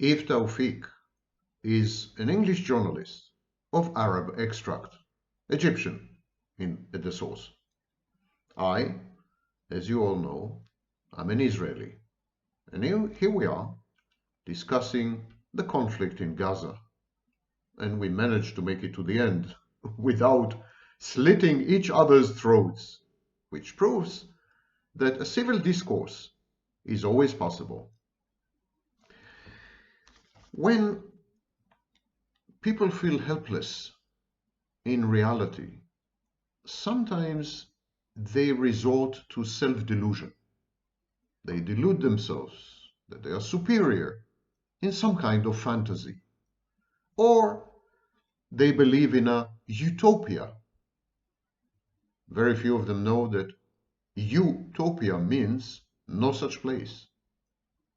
If Tawfiq is an English journalist of Arab extract, Egyptian at the source. I, as you all know, I'm an Israeli. And here we are discussing the conflict in Gaza. And we managed to make it to the end without slitting each other's throats, which proves that a civil discourse is always possible. When people feel helpless in reality, sometimes they resort to self-delusion. They delude themselves that they are superior in some kind of fantasy. Or they believe in a utopia. Very few of them know that utopia means no such place.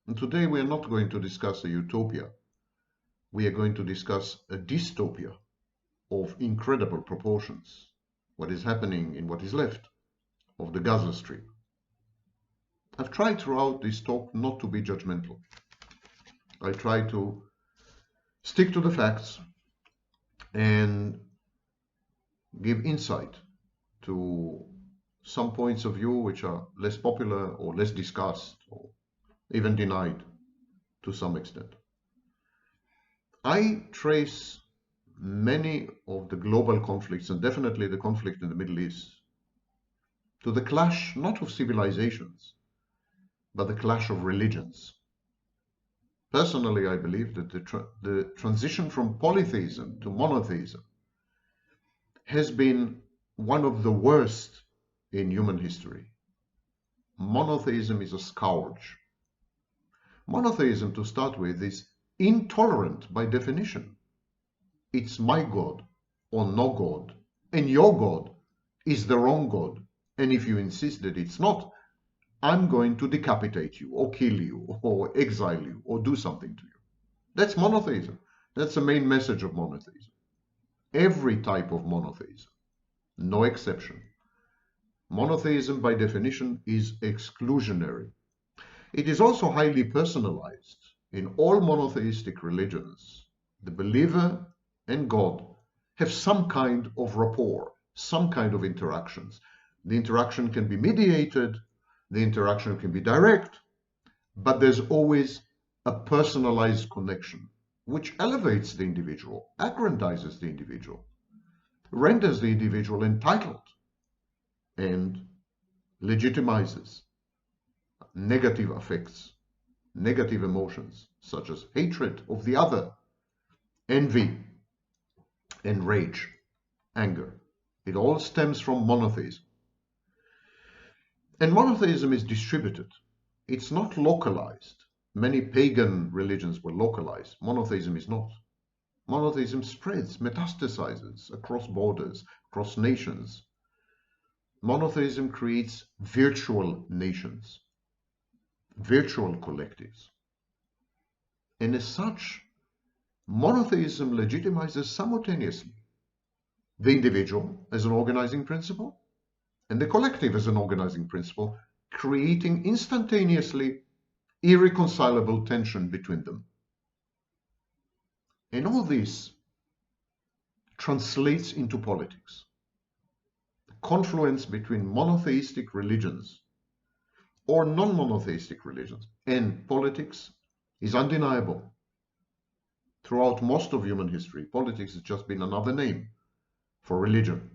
And today we are not going to discuss a utopia. We are going to discuss a dystopia of incredible proportions. What is happening in what is left of the Gaza Strip. I've tried throughout this talk not to be judgmental. I try to stick to the facts and give insight to some points of view which are less popular or less discussed or even denied to some extent. I trace many of the global conflicts, and definitely the conflict in the Middle East, to the clash not of civilizations, but the clash of religions. Personally, I believe that the transition from polytheism to monotheism has been one of the worst in human history. Monotheism is a scourge. Monotheism, to start with, is intolerant by definition. It's my God or no God, and your God is the wrong God. And if you insist that it's not, I'm going to decapitate you or kill you or exile you or do something to you. That's monotheism. That's the main message of monotheism. Every type of monotheism, no exception. Monotheism by definition is exclusionary. It is also highly personalized. In all monotheistic religions, the believer and God have some kind of rapport, some kind of interactions. The interaction can be mediated, the interaction can be direct, but there's always a personalized connection, which elevates the individual, aggrandizes the individual, renders the individual entitled, and legitimizes negative affects, negative emotions, such as hatred of the other, envy, and rage, anger. It all stems from monotheism. And monotheism is distributed. It's not localized. Many pagan religions were localized. Monotheism is not. Monotheism spreads, metastasizes across borders, across nations. Monotheism creates virtual nations, virtual collectives. And as such, monotheism legitimizes simultaneously the individual as an organizing principle and the collective as an organizing principle, creating instantaneously irreconcilable tension between them. And all this translates into politics. The confluence between monotheistic religions or non-monotheistic religions and politics is undeniable. Throughout most of human history, politics has just been another name for religion.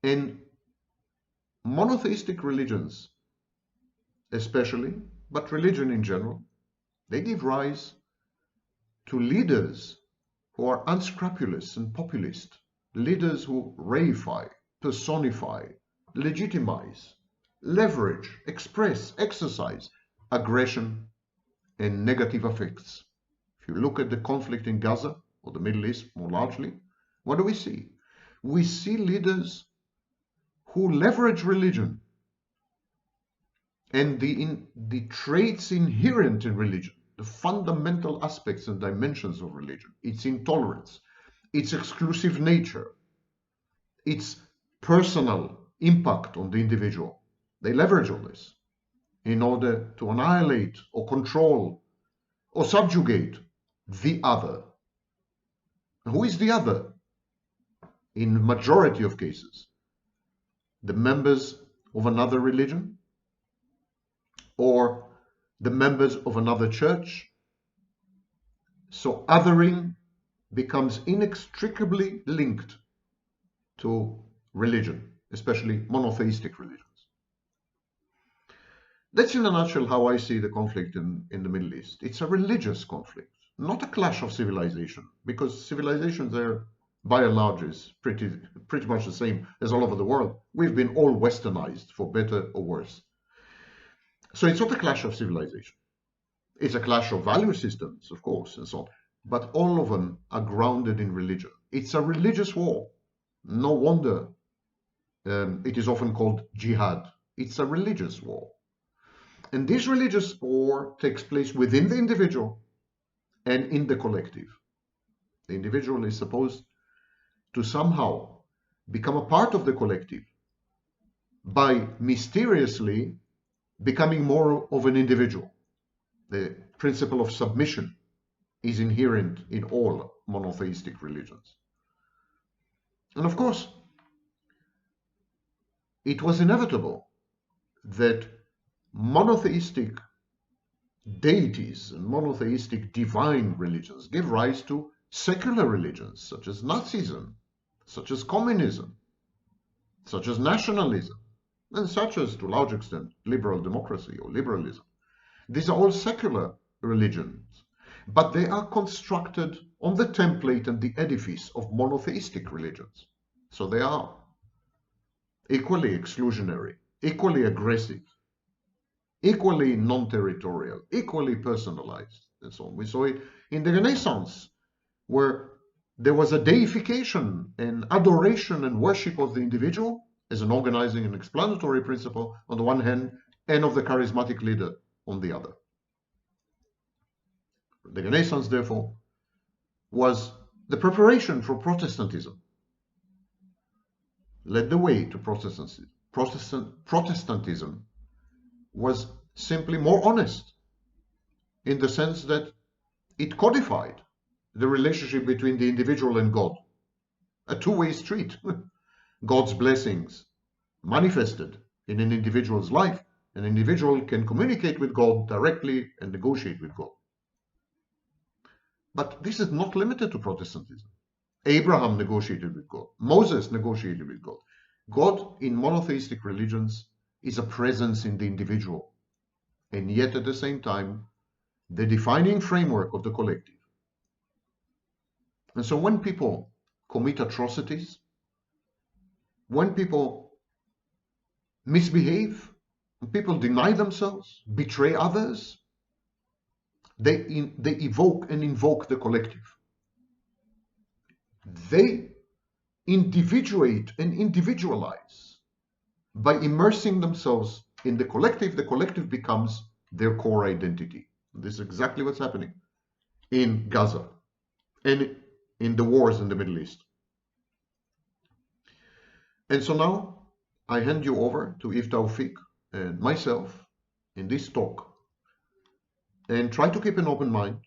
And monotheistic religions especially, but religion in general, they give rise to leaders who are unscrupulous and populist, leaders who reify, personify, legitimize, leverage, express, exercise aggression and negative affects. If you look at the conflict in Gaza or the Middle East more largely, what do we see? We see leaders who leverage religion and the traits inherent in religion, the fundamental aspects and dimensions of religion, its intolerance, its exclusive nature, its personal impact on the individual. They leverage all this in order to annihilate or control or subjugate the other. Who is the other? In the majority of cases, the members of another religion, or the members of another church. So othering becomes inextricably linked to religion, especially monotheistic religions. That's in a nutshell how I see the conflict in the Middle East. It's a religious conflict, not a clash of civilization, because civilizations are, by and large, is pretty much the same as all over the world. We've been all westernized, for better or worse. So it's not a clash of civilization. It's a clash of value systems, of course, and so on. But all of them are grounded in religion. It's a religious war. No wonder it is often called jihad. It's a religious war. And this religious war takes place within the individual and in the collective. The individual is supposed to somehow become a part of the collective by mysteriously becoming more of an individual. The principle of submission is inherent in all monotheistic religions. And of course, it was inevitable that monotheistic deities and monotheistic divine religions give rise to secular religions, such as Nazism, such as communism, such as nationalism, and such as, to a large extent, liberal democracy or liberalism. These are all secular religions, but they are constructed on the template and the edifice of monotheistic religions. So they are equally exclusionary, equally aggressive, equally non-territorial, equally personalized, and so on. We saw it in the Renaissance, where there was a deification and adoration and worship of the individual as an organizing and explanatory principle on the one hand, and of the charismatic leader on the other. The Renaissance, therefore, was the preparation for Protestantism, led the way to Protestantism. Protestantism was simply more honest in the sense that it codified the relationship between the individual and God, a two-way street. God's blessings manifested in an individual's life. An individual can communicate with God directly and negotiate with God. But this is not limited to Protestantism. Abraham negotiated with God. Moses negotiated with God. God in monotheistic religions is a presence in the individual, and yet at the same time, the defining framework of the collective. And so when people commit atrocities, when people misbehave, when people deny themselves, betray others, they evoke and invoke the collective. They individuate and individualize. By immersing themselves in the collective becomes their core identity. This is exactly what's happening in Gaza and in the wars in the Middle East. And so now I hand you over to Yves Taoufik and myself in this talk, and try to keep an open mind.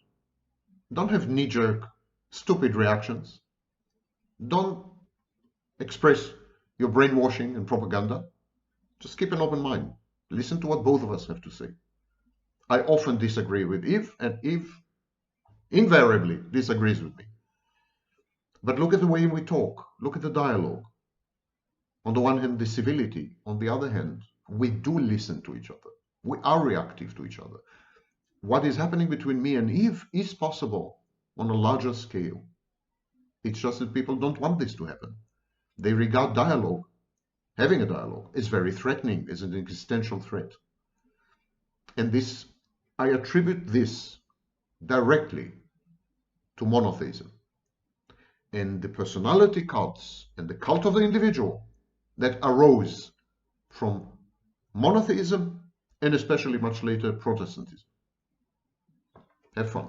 Don't have knee-jerk, stupid reactions. Don't express your brainwashing and propaganda. Just keep an open mind. Listen to what both of us have to say. I often disagree with Yves, and Yves invariably disagrees with me. But look at the way we talk. Look at the dialogue. On the one hand, the civility. On the other hand, we do listen to each other. We are reactive to each other. What is happening between me and Yves is possible on a larger scale. It's just that people don't want this to happen. They regard dialogue, having a dialogue, as very threatening, as an existential threat. And this, I attribute this directly to monotheism and the personality cults and the cult of the individual that arose from monotheism and especially much later Protestantism. Have fun.